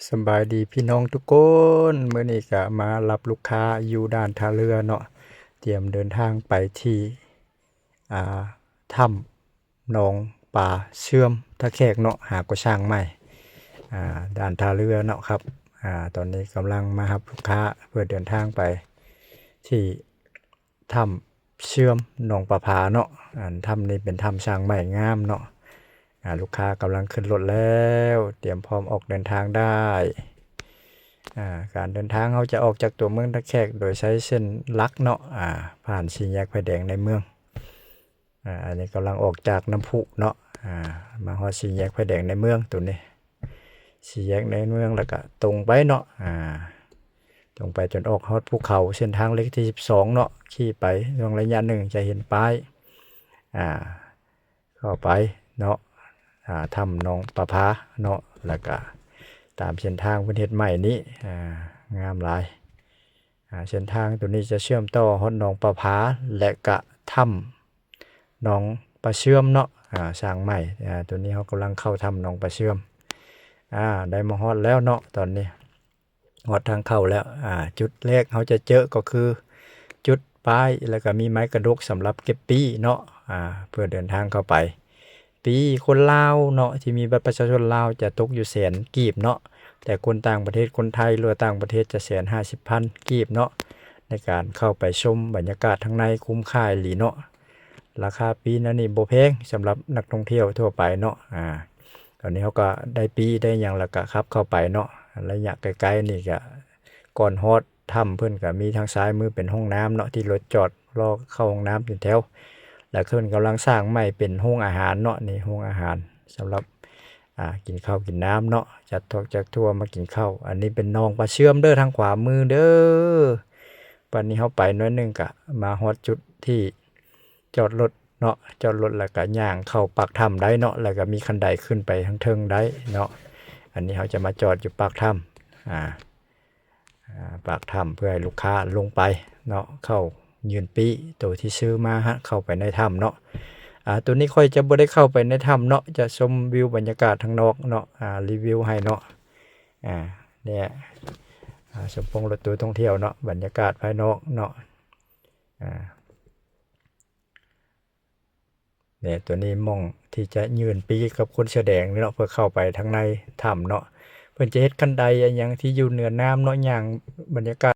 สำบายดีพี่น้องทุกคนมื้อนี้ก็มารับลูกค้าอยู่ด่านท่าเรือเนาะเตรียมเดินทางไปที่อ่าถ้ำหนองป่าเชื่อมท่าแขกเนาะหากว่าช่างใหม่ด่านท่าเรือเนาะครับตอนนี้กำลังมารับลูกค้าเพื่อเดินทางไปที่ถ้ำเชื่อมหนองประพาเนาะถ้ำนี้เป็นถ้ำช่างใหม่งามเนาะลูกค้ากำลังขึ้นรถแล้วเตรียมพร้อมออกเดินทางได้การเดินทางเขาจะออกจากตัวเมืองตะแคกโดยใช้เส้นลักเนาะผ่านสี่แยกไฟแดงในเมืองอันนี้กำลังออกจากน้ำพุเนาะมาฮอดสี่แยกไฟแดงในเมืองตัวนี้สี่แยกในเมืองแล้วก็ตรงไปเนาะตรงไปจนออกฮอดภูเขาเส้นทางเล็กที่12เนาะขี่ไปช่วงระยะหนึ่งจะเห็นป้ายเข้าไปเนาะถ้ำหนองประพาเนาะแล้วก็ตามเส้นทางประเทศใหม่นี้งามหลายเส้นทางตัวนี้จะเชื่อมต่อฮอดหนองประพาและก็ถ้ำหนองประเชื่อมเนาะสร้างใหม่ตัวนี้เขากำลังเข้าถ้ำหนองประเชื่อมได้มาฮอดแล้วเนาะตอนนี้ฮอดทางเข้าแล้วจุดแรกเขาจะเจอก็คือจุดป้ายแล้วก็มีไม้กระดกสำหรับเก็บปี้เนาะเพื่อเดินทางเข้าไปปีคนลาวเนาะที่มีบัตรประชาชนลาวจะตกอยู่แสนกีบเนาะแต่คนต่างประเทศคนไทยหรือต่างประเทศจะ150,000กีบเนาะในการเข้าไปชมบรรยากาศทั้งในคุ้มค่าหลีเนาะราคาปีนั้นนี่บ่แพงสำหรับนักท่องเที่ยวทั่วไปเนาะตอนนี้เขาก็ได้ปีได้อย่างแล้วก็ครับเข้าไปเนาะระยะไกลๆนี่ก็ก่อนฮอดถ้ำเพิ่นก็มีทางซ้ายมือเป็นห้องน้ำเนาะที่รถจอดรอเข้าห้องน้ำเป็นแถวแล้วเพิ่นกำลังสร้างใหม่เป็นโรงอาหารเนาะนี่โรงอาหารสำหรับกินข้าวกินน้ำเนาะจากทั่วมากินข้าวอันนี้เป็นหนองปลาเชื่อมเด้อทางขวามือเด้อวันนี้เฮาไปน้อยหนึงก็มาฮอดจุดที่จอดรถเนาะจอดรถแล้วก็ย่างเข้าปากถ้ำได้เนาะแล้วก็มีคันไดขึ้นไปทางเทิงได้เนาะอันนี้เขาจะมาจอดอยู่ปากถ้ำปากถ้ำเพื่อให้ลูกค้าลงไปเนาะเข้ายืนปีตัวที่ซื้อมาเข้าไปในถ้ำเนาะตัวนี้ค่อยจะบ่ได้เข้าไปในถ้ำเนาะจะชมวิวบรรยากาศทางนอกเนาะรีวิวให้เนาะเนี่ยสมพงษ์รถตู้ท่องเที่ยวเนาะบรรยากาศภายนอกเนาะเนี่ยตัวนี้มองที่จะยืนปีกับคนเสื้อแดงเนาะเพื่อเข้าไปทางในถ้ำเนาะเพิ่นจะเฮ็ดคันไดอย่างที่อยู่เหนือน้ำเนาะอย่างบรรยากาศ